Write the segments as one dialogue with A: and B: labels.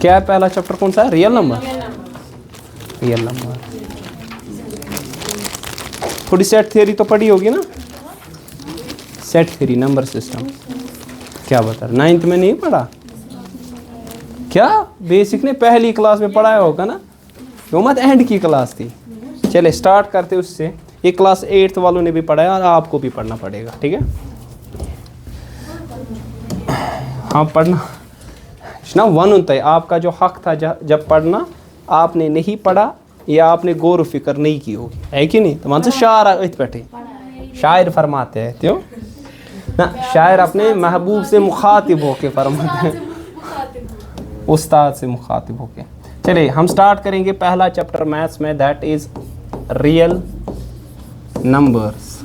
A: क्या है पहला चैप्टर, कौन सा है? Real number. Real number. थोड़ी सेट थ्योरी तो पढ़ी होगी ना, सेट थ्योरी, नंबर सिस्टम। क्या बता रहे, 9th में नहीं पढ़ा क्या? बेसिक ने पहली क्लास में पढ़ाया होगा ना, वो मत एंड की क्लास थी। चले स्टार्ट करते उससे, ये क्लास 8th वालों ने भी पढ़ाया और आपको भी पढ़ना पड़ेगा, ठीक है? हाँ पढ़ना ना, 1 होता है आपका जो हक था जब पढ़ना, आपने नहीं पढ़ा या आपने गौर फिक्र नहीं की होगी, है कि नहीं? तो मन से शायर बैठे, शायर फरमाते हैं क्यों ना, शायर अपने महबूब से मुखातिब होके फरमाते हैं, उस्ताद से मुखातिब होके। चलिए हम स्टार्ट करेंगे पहला चैप्टर मैथ्स में, दैट इज रियल नंबर्स।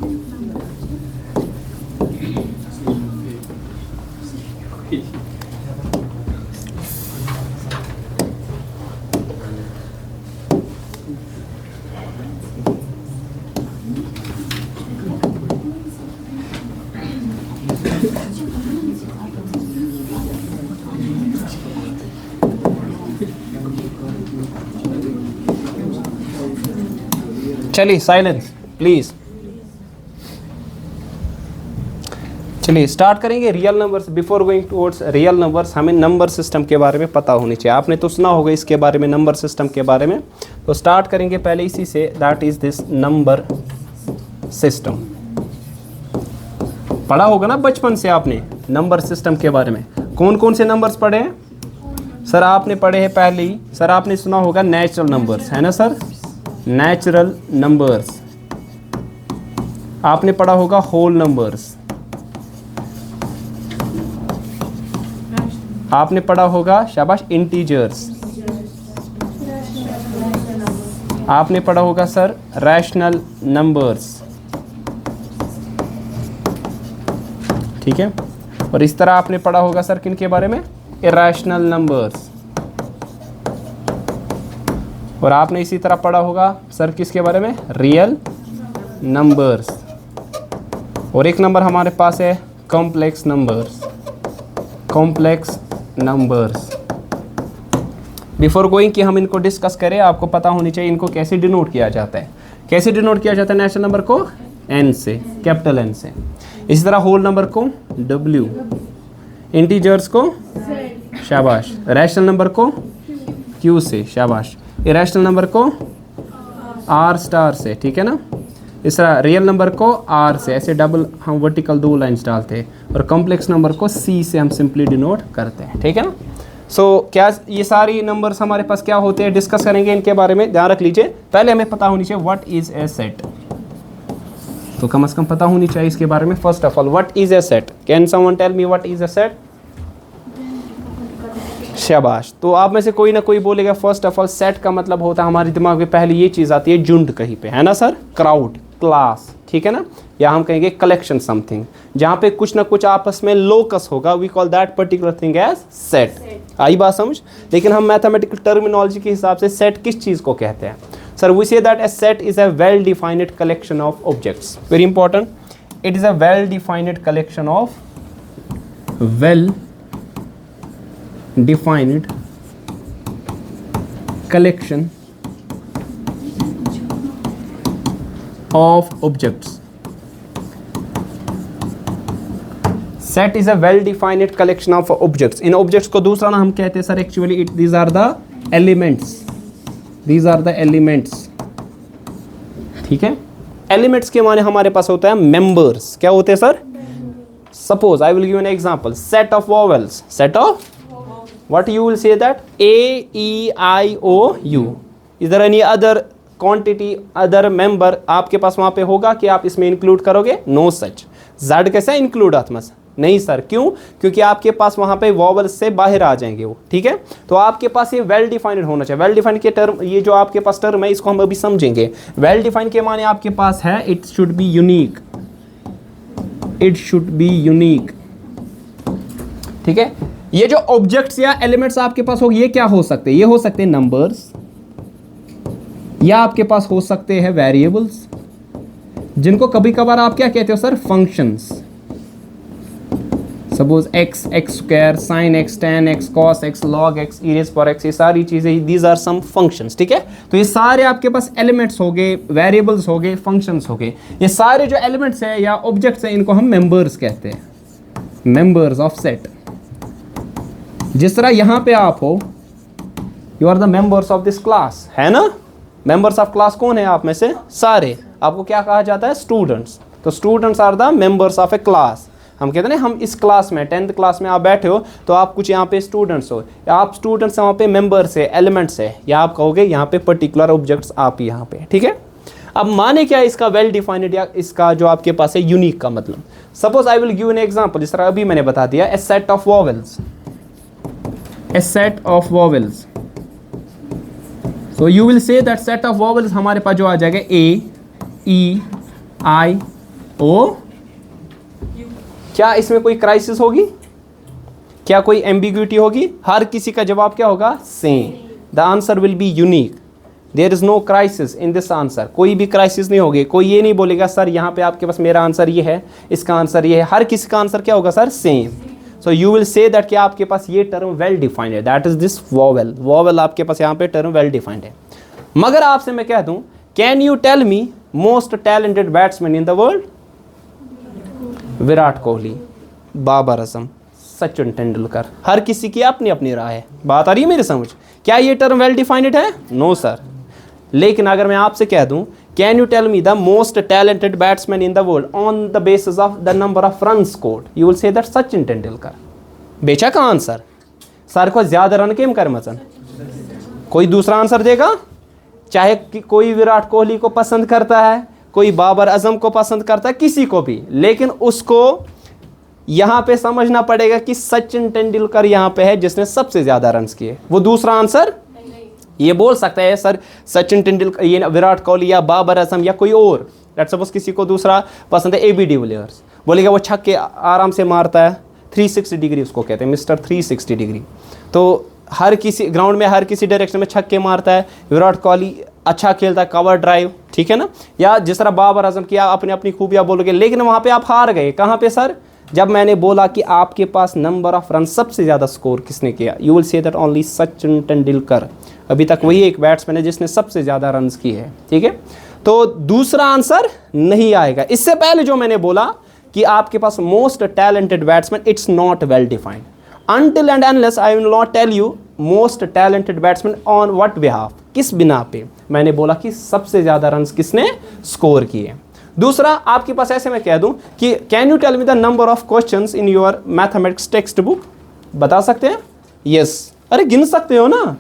A: चलिए साइलेंस प्लीज। चलिए स्टार्ट करेंगे real numbers. Before going towards real numbers, हमें नंबर सिस्टम के बारे में पता होनी चाहिए। आपने तो सुना होगा इसके बारे में, नंबर सिस्टम के बारे में। तो स्टार्ट करेंगे पहले इसी से, that is this number system. पढ़ा होगा ना बचपन से आपने नंबर सिस्टम के बारे में। कौन कौन से नंबर्स पढ़े हैं सर? आपने पढ़े हैं पहले ही सर, आपने सुना होगा नेचुरल नंबर्स, है ना सर? Natural numbers. आपने पढ़ा होगा होल नंबर्स। आपने पढ़ा होगा शाबाश इंटीजर्स। आपने पढ़ा होगा सर रैशनल नंबर्स, ठीक है? और इस तरह आपने पढ़ा होगा सर किन के बारे में? Irrational numbers. और आपने इसी तरह पढ़ा होगा सर किसके बारे में? Real numbers. और एक नंबर हमारे पास है complex numbers. Complex numbers. Before going कि हम इनको डिस्कस करें, आपको पता होनी चाहिए इनको कैसे डिनोट किया जाता है। कैसे डिनोट किया जाता है नेचुरल नंबर को? एन से, कैपिटल एन से। इसी तरह होल नंबर को डब्ल्यू, इंटीजर्स को शाबाश, रैशनल नंबर को क्यू से शाबाश, इरैशनल नंबर को आर स्टार से, ठीक है ना? इस तरह रियल नंबर को आर से, ऐसे डबल हम वर्टिकल 2 लाइन्स डालते हैं। और कॉम्प्लेक्स नंबर को सी से हम सिंपली डिनोट करते हैं, ठीक है ना? सो क्या ये सारी नंबर्स हमारे पास क्या होते हैं, डिस्कस करेंगे इनके बारे में। ध्यान रख लीजिए, पहले हमें पता होनी चाहिए व्हाट इज ए सेट। तो कम से कम पता होनी चाहिए इसके बारे में। First of all what is a set? Can someone tell me what is a set? शाबाश। तो आप में से कोई ना कोई बोलेगा फर्स्ट ऑफ ऑल सेट का मतलब होता है, हमारे दिमाग में पहले ये चीज़ आती है झुंड कहीं पे, है ना सर? क्राउड, क्लास, ठीक है ना? या हम कहेंगे कलेक्शन समथिंग, जहाँ पे कुछ ना कुछ आपस में लोकस होगा, we call that particular thing as set. आई बात समझ? लेकिन हम मैथमेटिकल टर्मिनोलॉजी के हिसाब से सेट किस चीज़ को कहते हैं sir? We say that a set is a well defined collection of objects. Very important, it is a well defined collection of well defined collection of objects. Set is a well defined collection of objects. In objects को दूसरा नाम हम कहते हैं sir actually these are the elements. These are the elements. ठीक है? Elements के माने हमारे पास होता है members. क्या होते हैं sir? Suppose I will give you an example. Set of vowels. Set of what you will say that? A, E, I, O, U. Is there any other quantity, other member आपके पास वहाँ पे होगा कि आप इसमें इंक्लूड करोगे? No such. Z कैसा include आत्मा से? नहीं सर। क्यों? क्योंकि आपके पास वहाँ पे वॉवल्स से बाहर आ जाएंगे वो, ठीक है? तो आपके पास ये वेल डिफाइंड होना चाहिए। वेल डिफाइंड के टर्म, ये जो आपके पास टर्म है इसको हम अभी समझेंगे। वेल डिफाइंड के माने आपके पास है it should be unique. It should be unique, ठीक है? ये जो ऑब्जेक्ट्स या एलिमेंट्स आपके पास हो, ये क्या हो सकते हैं? ये हो सकते हैं नंबर्स, या आपके पास हो सकते हैं वेरिएबल्स, जिनको कभी कभार आप क्या कहते हो sir? Functions. Suppose x, x square, sine x, ten x, cos x, log x, ई रेज़ पावर एक्स, ये सारी चीज़ें, दीज आर सम फंक्शंस, ठीक है। तो ये सारे आपके पास एलिमेंट्स हो गए, वेरिएबल्स हो गए, फंक्शंस हो गए। ये सारे जो एलिमेंट्स हैं या ऑब्जेक्ट्स हैं इनको हम मेंबर्स कहते हैं, मेंबर्स ऑफ सेट। जिस तरह यहाँ पे आप हो, you are the members of this class, है ना। मेंबर्स ऑफ क्लास कौन है आप में से? सारे। आपको क्या कहा जाता है? स्टूडेंट्स। तो students are the members of a class. हम कहते हैं ना, हम इस क्लास में 10th क्लास में आप बैठे हो तो आप कुछ यहाँ पे स्टूडेंट्स हो, या आप स्टूडेंट्स वहाँ पे मेंबर्स है, एलिमेंट्स है, या आप कहोगे यहाँ पे पर्टिकुलर ऑब्जेक्ट्स आप यहाँ पे, ठीक है। अब माने क्या इसका वेल डिफाइंड या इसका जो आपके पास है यूनिक का मतलब। Suppose I will give an example, जिस तरह अभी मैंने बता दिया, a set of vowels, a set of vowels. So you will say that set of vowels हमारे पास जो आ जाएगा ए, ई, आई, ओ। क्या इसमें कोई क्राइसिस होगी? क्या कोई एम्बिग्यूटी होगी? हर किसी का जवाब क्या होगा? Same. The answer will be unique. There is no crisis in this answer. कोई भी क्राइसिस नहीं होगी। कोई ये नहीं बोलेगा सर यहाँ पे आपके पास मेरा आंसर ये है, इसका आंसर ये है। हर किसी का आंसर क्या होगा sir? Same. So you will say that कि आपके पास ये टर्म वेल डिफाइंड है, that is this vowel. Vowel आपके पास यहाँ पे टर्म वेल डिफाइंड है। मगर आपसे मैं कह दूं, can you tell me most talented batsman in the world? Virat Kohli, Babar Azam, Sachin Tendulkar. हर किसी की अपनी अपनी राय है। बात आ रही है मेरी समझ? क्या ये टर्म वेल डिफाइंड है? No sir. लेकिन अगर मैं आपसे कह दूं, can you tell me the most talented batsman in the world on the basis of the number of run scored, you will say that Sachin Tendulkar. बेशक आंसर सर को ज्यादा रन केम कर मचन, कोई दूसरा आंसर देगा? चाहे कोई विराट कोहली को पसंद करता है, कोई बाबर आजम को पसंद करता है, किसी को भी, लेकिन उसको यहां पे समझना पड़ेगा कि सचिन तेंदुलकर यहां पे है जिसने सबसे ज्यादा रन्स किए। वो दूसरा आंसर ये बोल सकता है सर सचिन तेंदुलकर, ये विराट कोहली या बाबर आजम या कोई और। लेट्स सपोज किसी को दूसरा पसंद है, एबी डिविलियर्स, बोलेगा वो छक्के आराम से मारता है, 360 डिग्री उसको कहते हैं, मिस्टर 360 डिग्री। तो हर किसी ग्राउंड में हर किसी डायरेक्शन में छक्के मारता है। विराट कोहली अच्छा खेलता है, कवर ड्राइव, ठीक है ना। या जिस तरह बाबर आजम की अपनी अपनी खूबियां बोलोगे, लेकिन वहां पे आप हार गए। कहां पे सर? जब मैंने बोला कि आपके पास नंबर ऑफ रन सबसे ज्यादा स्कोर किसने किया, you will say that only Sachin Tendulkar. अभी तक वही एक बैट्समैन है जिसने सबसे ज्यादा रन की है, ठीक है। तो दूसरा आंसर नहीं आएगा। इससे पहले जो मैंने बोला कि आपके पास most talented batsman, it's not well defined until and unless I will not tell you most talented batsman on what behalf, किस बिना पे मैंने बोला कि सबसे ज्यादा रन्स किसने स्कोर किए। दूसरा, आपके पास ऐसे मैं कह दूं कि can you tell me the number of questions in your mathematics text book? बता सकते हैं? यस। अरे गिन सकते हो ना।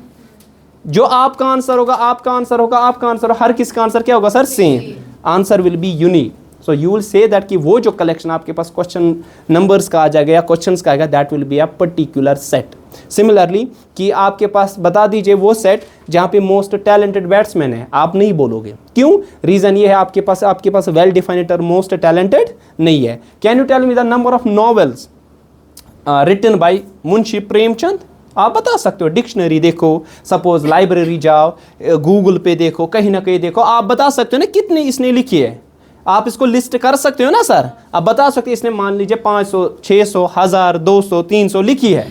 A: जो आपका आंसर होगा, आपका आंसर होगा, आपका आंसर होगा, हर किसका आंसर क्या होगा sir? Same. Answer will be unique. So you will say that कि वो जो कलेक्शन आपके पास क्वेश्चन नंबर्स का आ जाएगा या क्वेश्चंस का आएगा, that will be a particular set. Similarly कि आपके पास बता दीजिए वो सेट जहाँ पे मोस्ट टैलेंटेड बैट्समैन है, आप नहीं बोलोगे। क्यों? रीजन ये है आपके पास well defined term most talented नहीं है। Can you tell me the number of novels written by Munshi Premchand? आप बता सकते हो। डिक्शनरी देखो, सपोज लाइब्रेरी जाओ, गूगल पे देखो, कहीं ना कहीं देखो, आप बता सकते हो ना कितने इसने लिखी है। आप इसको लिस्ट कर सकते हो ना सर। आप बता सकते हो इसने मान लीजिए 500, 600, 1000, 200, 300 लिखी है।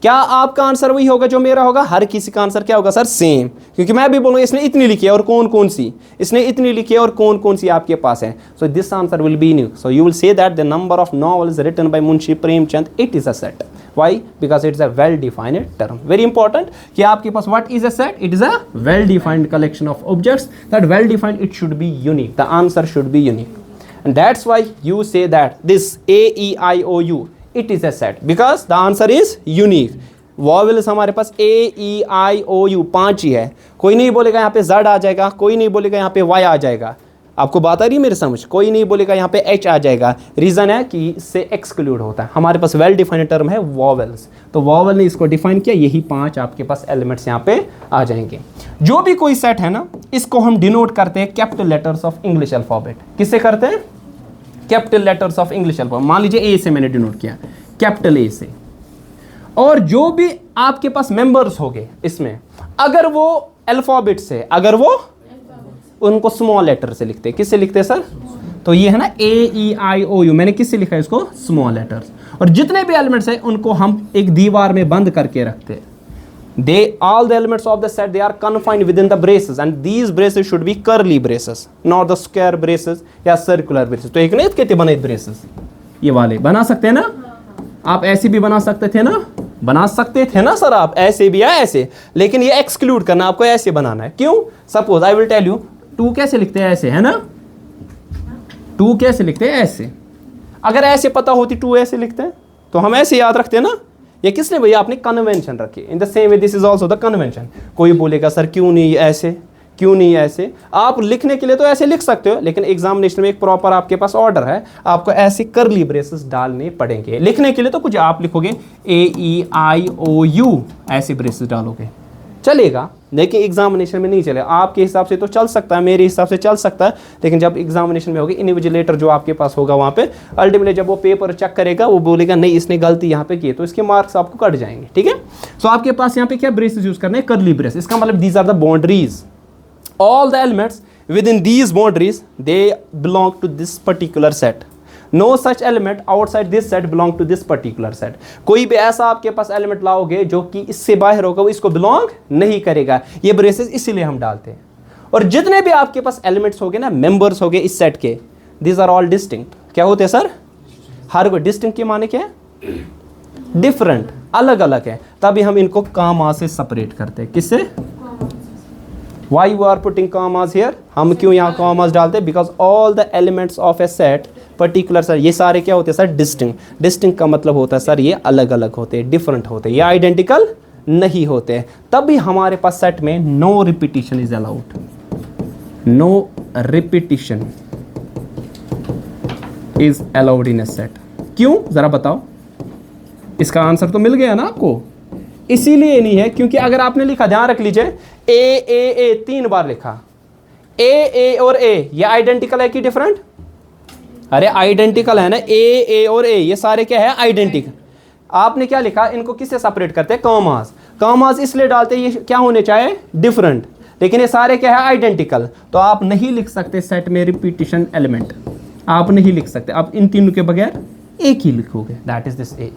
A: क्या आपका आंसर वही होगा जो मेरा होगा? हर किसी का आंसर क्या होगा सर? सेम। क्योंकि मैं भी बोलूँगा इसने इतनी लिखी है और कौन कौन सी, इसने इतनी लिखी है और कौन कौन सी आपके पास है। So this answer will be new. So you will say that the number of novels written by Munshi Premchand, it is a set. Why? Because it's a well-defined term. Very important कि आपके पास what is a set? It is a well-defined collection of objects. That well-defined, it should be unique. The answer should be unique, and that's why you say that this A, E, I, O, U, it is a set because the answer is unique. Vowels हमारे पास A, E, I, O, U 5 ही है। कोई नहीं बोलेगा यहाँ पे Z आ जाएगा, कोई नहीं बोलेगा यहाँ पे Y आ जाएगा। आपको बात आ रही है मेरी समझ? कोई नहीं बोलेगा यहाँ पे H आ जाएगा। रीज़न है कि इससे एक्सक्लूड होता है। हमारे पास वेल डिफाइंड टर्म है वॉवेल्स, तो वॉवेल ने इसको डिफाइन किया। यही 5 आपके पास एलिमेंट्स यहाँ पे आ जाएंगे। जो भी कोई सेट है ना, इसको हम डिनोट करते हैं capital letters of English alphabet. किससे करते हैं? Capital letters of English alphabet. मान लीजिए ए से मैंने डिनोट किया, कैपिटल ए से। और जो भी आपके पास मेंबर्स हो गए इसमें, अगर वो अल्फाबेट से, अगर वो उनको स्मॉल लेटर से लिखते हैं। किससे लिखते हैं सर? तो ये है ना AEIOU, मैंने किससे लिखा है इसको? Small letters. और जितने भी एलिमेंट्स हैं उनको हम एक दीवार में बंद करके रखते हैं। They all the elements of the set they are confined within the braces and these braces should be curly braces, not the square braces या circular braces। तो एक नहीं कहते बने braces, ये वाले बना सकते हैं ना आप? ऐसे भी बना सकते थे ना? बना सकते थे ना सर आप, ऐसे भी या ऐसे, लेकिन ये एक्सक्लूड करना, आपको ऐसे बनाना है। क्यों? Suppose I will tell you, 2 कैसे लिखते हैं? ऐसे, है ना? 2 कैसे लिखते हैं? ऐसे। अगर ऐसे पता होती 2 ऐसे लिखते हैं तो हम ऐसे याद रखते हैं ना। ये किसने भैया? आपने कन्वेंशन रखी। In the same way this is also the convention. कोई बोलेगा सर क्यों नहीं ऐसे, क्यों नहीं ऐसे? आप लिखने के लिए तो ऐसे लिख सकते हो, लेकिन एग्जामिनेशन में एक प्रॉपर आपके पास ऑर्डर है, आपको ऐसे कर्ली ब्रेसेस डालने पड़ेंगे। लिखने के लिए तो कुछ आप लिखोगे AEIOU, ऐसे ब्रेसेस डालोगे, चलेगा, लेकिन एग्जामिनेशन में नहीं चलेगा। आपके हिसाब से तो चल सकता है, मेरे हिसाब से चल सकता है, लेकिन जब एग्जामिनेशन में होगी, इन्विजिलेटर जो आपके पास होगा वहाँ पे अल्टीमेटली जब वो पेपर चेक करेगा वो बोलेगा नहीं इसने गलती यहाँ पे की, तो इसके मार्क्स आपको कट जाएंगे। ठीक है, सो आपके पास यहाँ पे क्या ब्रेसेस यूज करने हैं? Curly brace. इसका मतलब these are the boundaries, all the elements within these boundaries they belong to this particular set. No such element outside this set belong to this particular set। कोई भी ऐसा आपके पास element लाओगे जो कि इससे बाहर होगा वो इसको बिलोंग नहीं करेगा। ये ब्रेसेस इसीलिए हम डालते हैं। और जितने भी आपके पास एलिमेंट्स होंगे ना, मेंबर्स होंगे इस सेट के, these are all distinct। क्या होते हैं सर? हर कोई डिस्टिंक्ट के माने क्या है? डिफरेंट, अलग अलग है, तभी हम इनको कामा से सेपरेट करते हैं। किससे? Why you are putting commas here? हम क्यों यहाँ commas डालते हैं? Because all the elements of a set particular sir, ये सारे क्या होते हैं सर? डिस्टिंक्ट। डिस्टिंक्ट का मतलब होता है सर ये अलग अलग होते हैं, डिफरेंट होते हैं, ये आइडेंटिकल नहीं होते हैं। तभी हमारे पास सेट में no repetition is allowed. No repetition is allowed in a set. क्यों? जरा बताओ। इसका आंसर तो मिल गया ना आपको। इसीलिए नहीं है क्योंकि अगर आपने लिखा, ध्यान रख लीजिए, ए 3 बार लिखा, ए और ए, ये आइडेंटिकल है कि डिफरेंट? अरे आइडेंटिकल है ना, ए और ए, ये सारे क्या है? आइडेंटिकल। आपने क्या लिखा? इनको किससे सेपरेट करते हैं? कॉमास। कॉमास इसलिए डालते हैं ये क्या होने चाहिए? डिफरेंट, लेकिन ये सारे क्या है? आइडेंटिकल। तो आप नहीं लिख सकते सेट में रिपीटिशन एलिमेंट, आप नहीं लिख सकते। आप इन तीनों के बगैर एक ही लिखोगे, दैट इज दिस ए।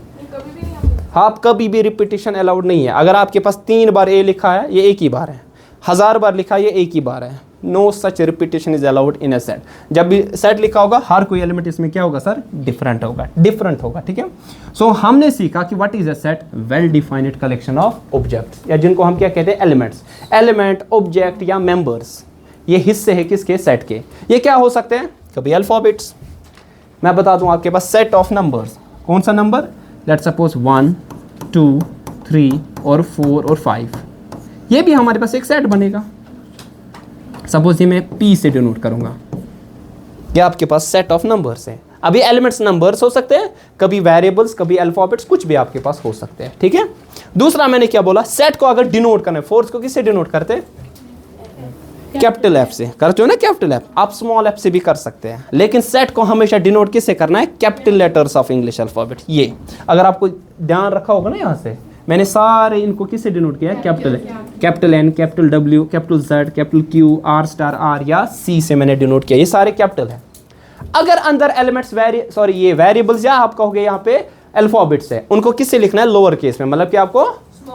A: आप कभी भी रिपीटिशन अलाउड नहीं है। अगर आपके पास 3 बार ए लिखा है, ये एक ही बार है, 1000 बार लिखा है, ये एक ही बार है। No such repetition is allowed in a set. जब भी सेट लिखा होगा, हर कोई एलिमेंट इसमें क्या होगा सर? डिफरेंट होगा, डिफरेंट होगा। ठीक है, सो हमने सीखा कि what is a set? Well defined collection of objects, या जिनको हम क्या कहते हैं? एलिमेंट्स। एलिमेंट, ऑब्जेक्ट या मेंबर्स, ये हिस्से हैं किसके? सेट के। ये क्या हो सकते हैं? कभी अल्फाबेट्स। मैं बता दूं आपके पास सेट ऑफ नंबर्स, कौन सा नंबर? लेट्स सपोज 1 2 3 और 4 और 5, ये भी हमारे पास एक सेट बनेगा। सपोज ये मैं P से डिनोट करूंगा, ये आपके पास सेट ऑफ नंबर्स है। अभी एलिमेंट्स नंबर्स हो सकते हैं, कभी वेरिएबल्स, कभी अल्फाबेट्स, कुछ भी आपके पास हो सकते हैं। ठीक है, दूसरा मैंने क्या बोला? सेट को अगर डिनोट करना है, फोर्स को किससे डिनोट करते हैं? कैपिटल एफ से करते हो ना, कैपिटल एफ। आप स्मॉल एफ से भी कर सकते हैं, लेकिन सेट को हमेशा डिनोट किससे करना है? Capital letters of English alphabet. ये अगर आपको ध्यान रखा होगा ना, यहाँ से मैंने सारे इनको किससे डिनोट किया है? Capital N, capital W, capital Z, capital Q, R star R या C से मैंने डिनोट किया। ये सारे कैपिटल है। अगर अंदर एलिमेंट्स ये वेरिएबल्स या आप कहोगे यहाँ पे अल्फाबेट्स है, उनको किससे लिखना है? लोअर केस में, मतलब कि आपको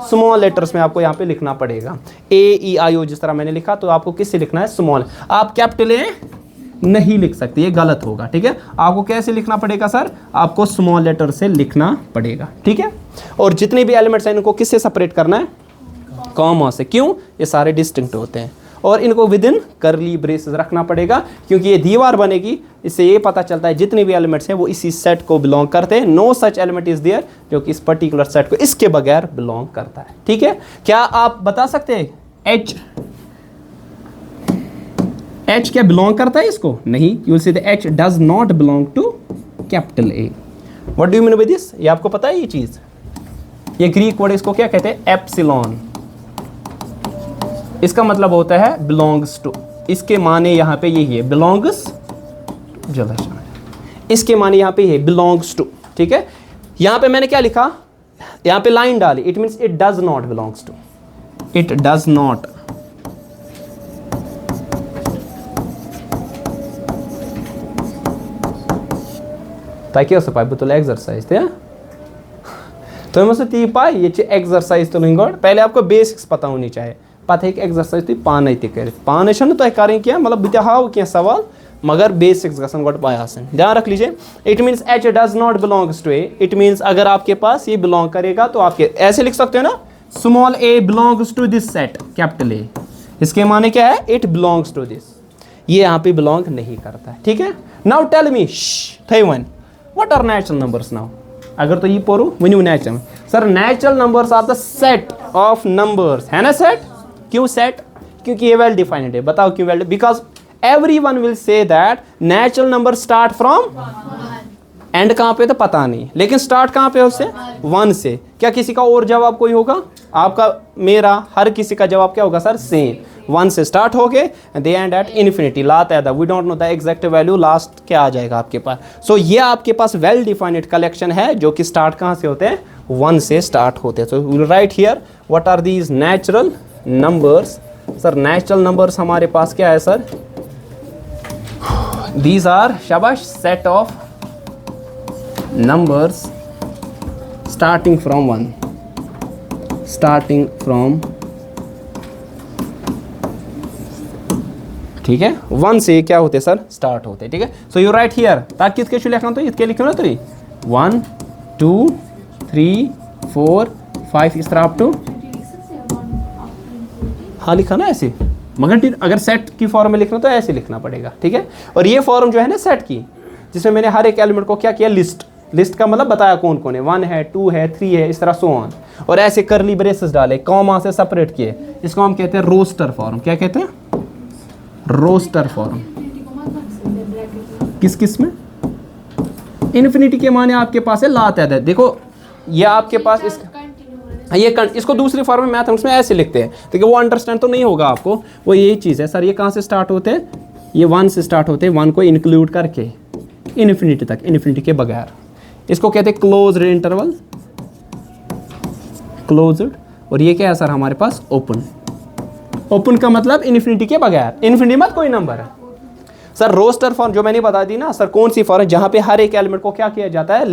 A: स्मॉल लेटर्स में आपको यहाँ पे लिखना पड़ेगा। AEIO जिस तरह मैंने लिखा, तो आपको किससे लिखना है? स्मॉल। आप कैपिटल ए नहीं लिख सकते, ये गलत होगा। ठीक है, आपको कैसे लिखना पड़ेगा सर? आपको स्मॉल लेटर से लिखना पड़ेगा। ठीक है, और जितने भी एलिमेंट्स हैं इनको किससे सेपरेट करना है? कॉमा से। क्यों? ये सारे डिस्टिंक्ट होते हैं, और इनको विद इन कर्ली ब्रेसेस रखना पड़ेगा, क्योंकि ये दीवार बनेगी। इससे ये पता चलता है जितने भी एलिमेंट्स हैं वो इसी सेट को बिलोंग करते हैं। No such element is there जो कि इस पर्टिकुलर सेट को इसके बगैर बिलोंग करता है। ठीक है, क्या आप बता सकते हैं H क्या बिलोंग करता है इसको? नहीं। You will say the H does not belong to capital A। What do you mean by this? ये आपको पता है ये चीज? ये ग्रीक वर्ड, इसको क्या कहते हैं? एप्सिलॉन। इसका मतलब होता है बिलोंग्स टू। इसके माने यहाँ पे यही है, बिलोंग्स। इसके माने यहाँ पे ये बिलोंग्स टू। ठीक है, यहाँ पे मैंने क्या लिखा? यहाँ पे लाइन डाली, it means it does not belongs to. It does not तक पाई बह तुल एक्सरसाइज तो तुम ती पाई ये एक्सरसाइज तुल गो पहले आपको बेसिक्स पता होनी चाहिए पता है एक्सरसाइज तुम पाने कर पाने तुम क्या मतलब बह हाव क्या सवाल मगर बेसिक्स गसन गो पाई आसन ध्यान रख लीजिए it means H does not belongs to A it means अगर आपके पास ये बिलोंग करेगा तो आपके ऐसे लिख सकते हो ना small A belongs to this set capital A इसके माने क्या है इट बिलोंग्स टू दिस ये यहाँ पे बिलोंग नहीं करता है ठीक है now tell me the one what are natural numbers now अगर तो ये पढ़ो वनु natural sir natural numbers are the set of numbers है ना सेट क्यों सेट क्योंकि ये वेल डिफाइंड है बताओ क्यों well because everyone will say that natural numbers start from and कहाँ पे तो पता नहीं लेकिन स्टार्ट कहाँ पे उससे 1 से क्या किसी का और जवाब कोई होगा आपका मेरा हर किसी का जवाब क्या होगा सर सेम 1 से स्टार्ट हो गए दे एंड एट इन्फिनिटी लाता है we don't know the exact value last क्या आ जाएगा आपके पास सो ये आपके पास वेल डिफाइंड कलेक्शन है जो कि स्टार्ट कहाँ से होते हैं 1 से स्टार्ट होते हैं so will write here what are these natural numbers sir natural numbers हमारे पास क्या है sir these are shabash set of numbers starting from 1 ठीक है 1 से क्या होते सर स्टार्ट होते ठीक है सो यू राइट हियर ताकि इसके शु लिखना तो इसके लिखो ना तो 1 2 3 4 5 इस तरह अप टू हाँ लिखा ना ऐसे मगर अगर सेट की फॉर्म में लिखना तो ऐसे लिखना पड़ेगा ठीक है और ये फॉर्म जो है ना सेट की जिसमें मैंने हर एक एलिमेंट को क्या किया लिस्ट का मतलब बताया कौन कौन है 1 है 2 है 3 है इस तरह सो ऑन और ऐसे करली ब्रेसेस डाले कॉमा से सेपरेट किए इसको हम कहते हैं रोस्टर फॉर्म क्या कहते हैं रोस्टर फॉर्म किस में इन्फिनिटी के माने आपके पास है लातादाद देखो ये आपके पास इसको दूसरी फॉर्म में मैथमेटिक्स में ऐसे लिखते हैं देखिए वो अंडरस्टैंड तो नहीं होगा आपको वो यही चीज़ है सर ये कहाँ से स्टार्ट होते हैं ये 1 से स्टार्ट होते हैं 1 को इंक्लूड करके इन्फिनिटी तक इन्फिनिटी के बगैर इसको कहते हैं क्लोज्ड इंटरवल क्लोज्ड और ये क्या है सर हमारे पास ओपन का मतलब इन्फिनिटी के बगैर इन्फिनिटी मत कोई नंबर है सर रोस्टर फॉर्म जो मैंने बता दी ना सर कौन सी फॉर्म जहाँ पे हर एक एलिमेंट को क्या किया जाता है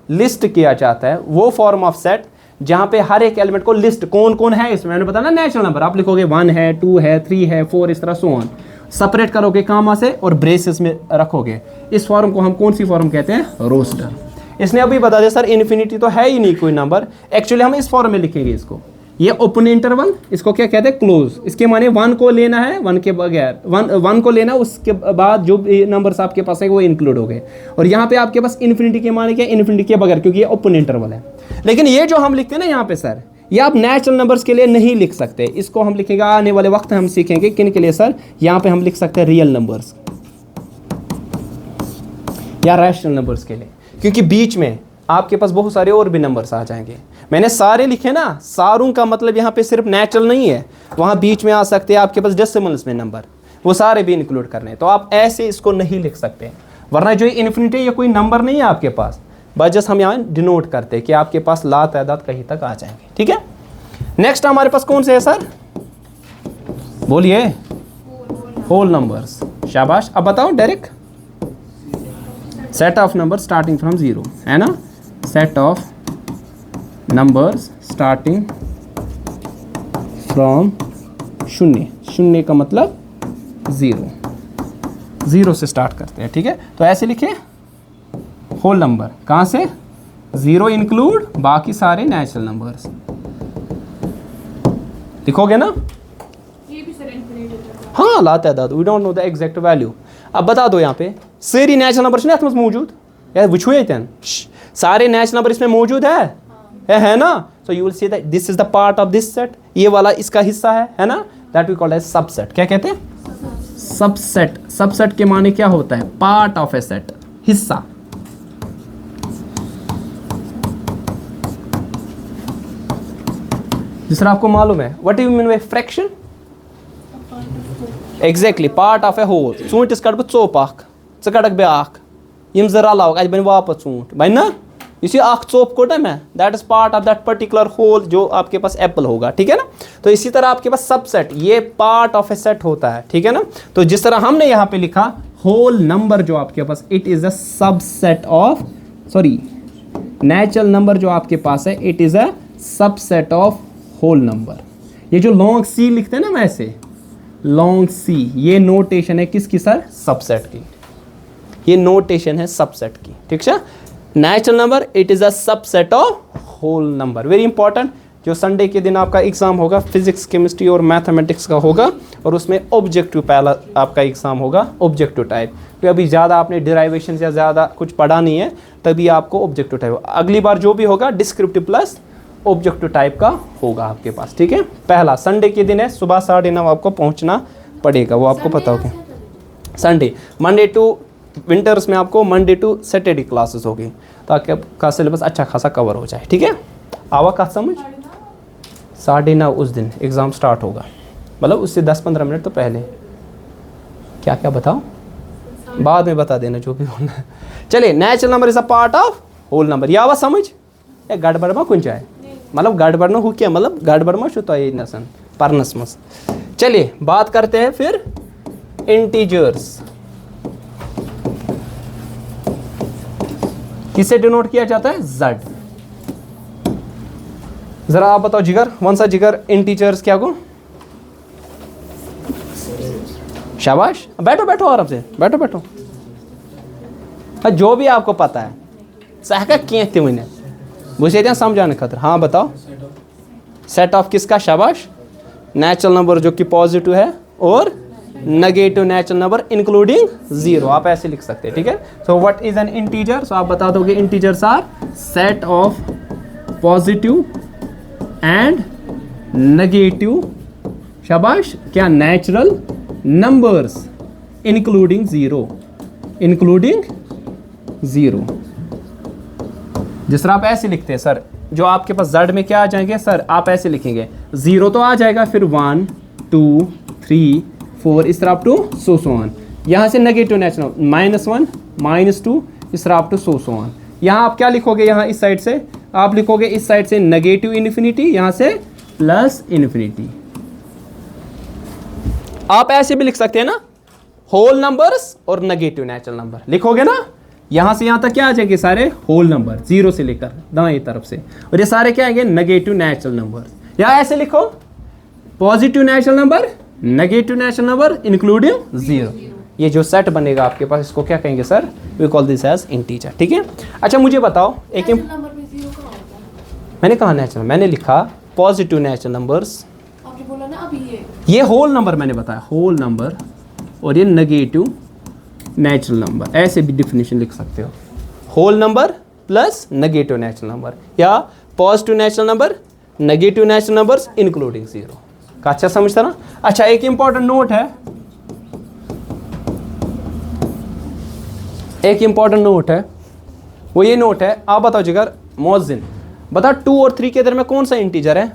A: लिस्ट किया जाता है वो फॉर्म ऑफ सेट जहां पे हर एक एलिमेंट को लिस्ट कौन कौन है इसमें मैंने बताया ना नेचुरल नंबर आप लिखोगे 1 है 2 है 3 है 4 इस तरह सो ऑन सेपरेट करोगे कामा से और ब्रेसेस में रखोगे इस फॉर्म को हम कौन सी फॉर्म कहते हैं रोस्टर इसने अभी बता दिया सर इन्फिनिटी तो है ही नहीं कोई नंबर एक्चुअली हम इस फॉर्म में लिखेंगे इसको ये ओपन इंटरवल इसको क्या कहते हैं क्लोज इसके माने 1 को लेना है 1 के बगैर 1 को लेना उसके बाद जो नंबर्स आपके पास है वो इंक्लूड हो गए और यहाँ पे आपके पास इन्फिनिटी के माने क्या इन्फिनिटी के बगैर क्योंकि ये ओपन इंटरवल है लेकिन ये जो हम लिखते हैं ना यहाँ पे सर ये आप नेचुरल नंबर्स के लिए नहीं लिख सकते इसको हम लिखेंगे आने वाले वक्त हम सीखेंगे किन के लिए सर यहाँ पे हम लिख सकते हैं रियल नंबर्स या रैशनल नंबर्स के लिए क्योंकि बीच में आपके पास बहुत सारे और भी नंबर्स आ जाएंगे मैंने सारे लिखे ना सारों का मतलब यहाँ पे सिर्फ नेचुरल नहीं है वहाँ बीच में आ सकते हैं आपके पास डेसिमल्स में नंबर वो सारे भी इंक्लूड करने तो आप ऐसे इसको नहीं लिख सकते वरना जो इन्फिनिटी ये कोई नंबर नहीं है आपके पास बस जस्ट हम यहाँ डिनोट करते हैं कि आपके पास लातादाद कहीं तक आ जाएंगे ठीक है नेक्स्ट हमारे पास कौन से है सर बोलिए होल नंबर्स शाबाश अब बताओ direct set of number starting from 0 है ना set of numbers starting from शून्य का मतलब 0 से स्टार्ट करते हैं ठीक है तो ऐसे लिखे होल नंबर कहाँ से 0 इंक्लूड बाकी सारे नेचुरल नंबर्स लिखोगे ना
B: ये भी सर इन्फिनिटी
A: हाँ लातादाद we don't know the exact value अब बता दो यहाँ पे सारी नेचुरल नंबर अथ मौजूद या वुचो ये सारे नेचुरल नंबर इसमें मौजूद है ना so you will see that this is the part of this set ये वाला इसका हिस्सा है ना that we called as subset क्या कहते हैं सबसेट के माने क्या होता है पार्ट ऑफ ए सेट हिस्सा जिसरा आपको मालूम है what you mean by fraction exactly part of a whole ूंटिस कड़ बह चोप च कड़क ब्याख यम जरा रलाव अत बन वापस ूंट बन ना इस चोप कोट मैं that is part of that particular whole जो आपके पास एप्पल होगा ठीक है ना तो इसी तरह आपके पास सबसेट ये पार्ट ऑफ ए सेट होता है ठीक है ना तो जिस तरह हमने यहाँ पे लिखा होल नंबर जो आपके पास, it is a subset of, sorry, natural number जो आपके पास है, it is a subset of whole number. ये जो लॉन्ग सी लिखते हैं ना वैसे, लॉन्ग सी, ये नोटेशन है किसकी सर? सबसेट की। ये नोटेशन है सबसेट की, ठीक है। Natural number it is a subset of whole number. Very important. जो संडे के दिन आपका एग्जाम होगा फिजिक्स, केमिस्ट्री और मैथमेटिक्स का होगा, और उसमें ऑब्जेक्टिव पहला आपका एग्जाम होगा, ऑब्जेक्टिव टाइप। तो अभी ज़्यादा आपने डिराइवेशन या ज़्यादा कुछ पढ़ा नहीं है, तभी आपको ऑब्जेक्टिव टाइप। अगली बार जो भी होगा डिस्क्रिप्टिव प्लस ऑब्जेक्टिव टाइप का होगा आपके पास, ठीक है। पहला संडे के दिन है, सुबह 9:30 आपको पहुंचना पड़ेगा, वो आपको पता होगा। संडे, मंडे टू विंटर्स में आपको मंडे टू सैटरडे क्लासेस होगी, ताकि आपका सिलेबस अच्छा खासा कवर हो जाए, ठीक है। आवा का समझ? 9:30 उस दिन एग्ज़ाम स्टार्ट होगा, मतलब उससे 10-15 मिनट तो पहले। क्या क्या बताओ, बाद में बता देना जो भी होना है। चलिए, natural number is a part of whole number. या आवा समझ? ए गड़बड़ में कुछ है, मतलब गड़बड़ में हो क्या, मतलब गड़बड़ में शुता ये नसन परनस मस। चलिए बात करते हैं फिर इंटीजर्स। किसे डिनोट किया जाता है? Z। जरा आप बताओ जिगर, कौन सा जिगर इंटीजर्स क्या को? शाबाश, बैठो बैठो आराम से, बैठो बैठो। हाँ, जो भी आपको पता है सहका कहते हुए मुझे समझाने खातिर। हाँ बताओ, सेट ऑफ किसका? शाबाश, नेचुरल नंबर जो कि पॉजिटिव है, और नेगेटिव नेचुरल नंबर इंक्लूडिंग 0। आप ऐसे लिख सकते हैं, ठीक है। So what is an integer? So आप बता दोगे integers are set of positive and negative, शाबाश, क्या, नेचुरल नंबर्स इंक्लूडिंग 0, इंक्लूडिंग 0। जिस तरह आप ऐसे लिखते हैं सर, जो आपके पास Z में क्या आ जाएंगे सर? आप ऐसे लिखेंगे, 0 तो आ जाएगा, फिर 1 2 3 4, इस तरह अप टू सो ऑन। यहाँ से नेगेटिव नेचुरल -1 -2, इस तरह अप टू सो ऑन। यहाँ आप क्या लिखोगे? यहाँ इस साइड से आप लिखोगे, इस साइड से नेगेटिव इन्फिनिटी, यहाँ से प्लस इन्फिनिटी। आप ऐसे भी लिख सकते हैं ना, होल नंबर्स और नेगेटिव नेचुरल नंबर लिखोगे ना। यहाँ से यहाँ तक क्या आ जाएंगे? सारे होल नंबर, 0 से लेकर दाएं तरफ से, और ये सारे क्या आएंगे? Negative natural number. या ऐसे लिखो, positive natural number, negative natural number including 0। ये जो सेट बनेगा आपके पास, इसको क्या कहेंगे sir? We call this as integer, ठीक है। अच्छा मुझे बताओ, एक
B: नंबर में 0 कहाँ होता है?
A: मैंने कहा नेचुरल, मैंने लिखा पॉजिटिव नेचुरल नंबर्स,
B: आपने बोला ना अभी
A: ये होल नंबर मैंने बताया, होल नंबर, और ये नेगेटिव नेचुरल नंबर। ऐसे भी डिफिनेशन लिख सकते हो, whole number plus negative natural number, या positive natural number, negative natural numbers including 0 का। अच्छा समझता ना। अच्छा, एक इंपॉर्टेंट नोट है, एक इंपॉर्टेंट नोट है, वो ये नोट है, आप बताओ जिगर, मोज़िन बता, 2 और 3 के दरमियान कौन सा इंटीजर है?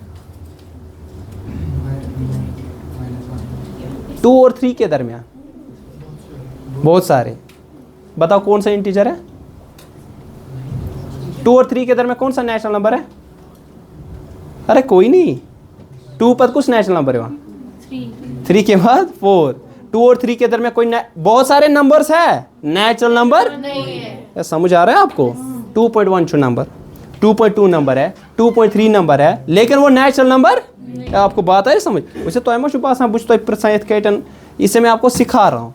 A: 2 और 3 के दरमियान बहुत सारे, बताओ कौन सा इंटीजर है? 2 और 3 के दरमियान कौन सा नेचुरल नंबर है? अरे कोई नहीं, 2 पर कुछ नेचुरल नंबर है वहाँ, 3 के बाद 4। 2 और 3 के दरमियान कोई बहुत सारे नंबर्स है, नेचुरल नंबर
B: नहीं है।
A: समझ आ रहा है आपको? 2.1 नंबर, 2.2 नंबर है, 2.3 नंबर है, लेकिन वो नेचुरल नंबर आपको बात है समझ। वैसे तो मैं शुभ बुझ तो प्रसायत कैटन, इसे मैं आपको सिखा रहा हूँ,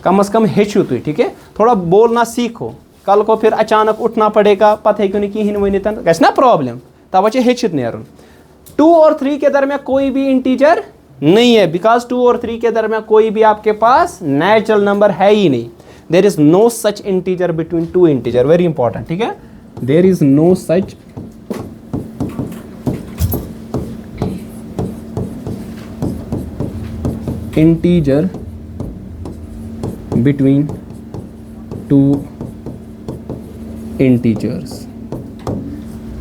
A: कम से कम हेचू तो, ठीक है। थोड़ा बोलना सीखो, कल को फिर अचानक उठना पड़ेगा, पता है क्यों नहीं कि वही कैसे ना प्रॉब्लम, तब अच्छे हेचित नहीं। 2 और 3 के दरमियान कोई भी इंटीजर नहीं है, बिकॉज 2 और 3 के दरमियान कोई भी आपके पास नेचुरल नंबर है ही नहीं। There is no such integer between 2 integer, very important, ठीक है। There is no such integer between 2 integers.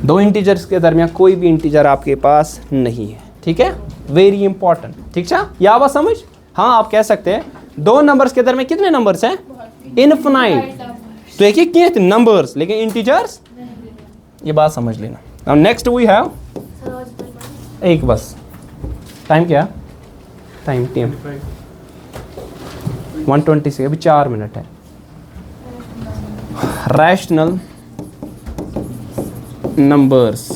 A: 2 integers के दरमियान कोई भी इंटीजर आपके पास नहीं है, ठीक है। वेरी इंपॉर्टेंट, ठीक है। या बात समझ? हाँ, आप कह सकते हैं 2 नंबर्स के दरमियान कितने नंबर्स हैं? इनफिनाइट। तो एक एक कितने नंबर्स, लेकिन इंटीजर्स, ये बात समझ लेना। नाउ नेक्स्ट वी हैव एक, बस टाइम क्या? टाइम 126, अभी 4 मिनट है। रैशनल नंबर्स,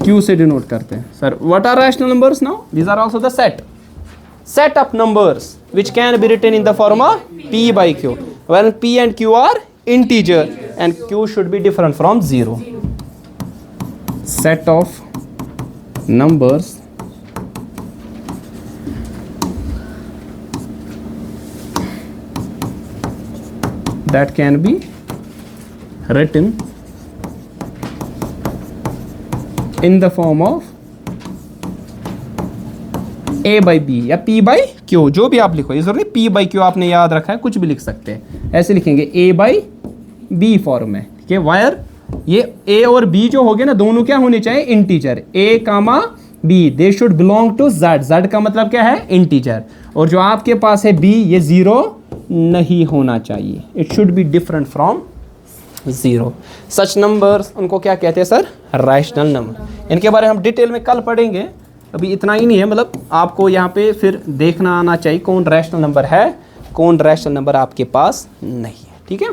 A: क्यू से डिनोट करते हैं sir. What are rational numbers now? These are also the set of numbers which can be written in the form of p by q, when p and q are integer and q should be different from 0. Set of numbers that can be written in the form of a by b या p by q, जो भी आप लिखो, ये जरूरी p by q आपने याद रखा है, कुछ भी लिख सकते हैं। ऐसे लिखेंगे a by b फॉर्म में, ठीक है। वायर ये a और b जो हो गए ना, दोनों क्या होने चाहिए? Integer. a comma b they should belong to z। z का मतलब क्या है? इंटीजर। और जो आपके पास है b, ये 0 नहीं होना चाहिए। It should be different from 0। Such numbers, उनको क्या कहते हैं सर? Rational number. इनके बारे में हम डिटेल में कल पढ़ेंगे, अभी इतना ही नहीं है। मतलब आपको यहाँ पे फिर देखना आना चाहिए कौन रैशनल नंबर है, कौन रैशनल नंबर आपके पास नहीं है, ठीक है।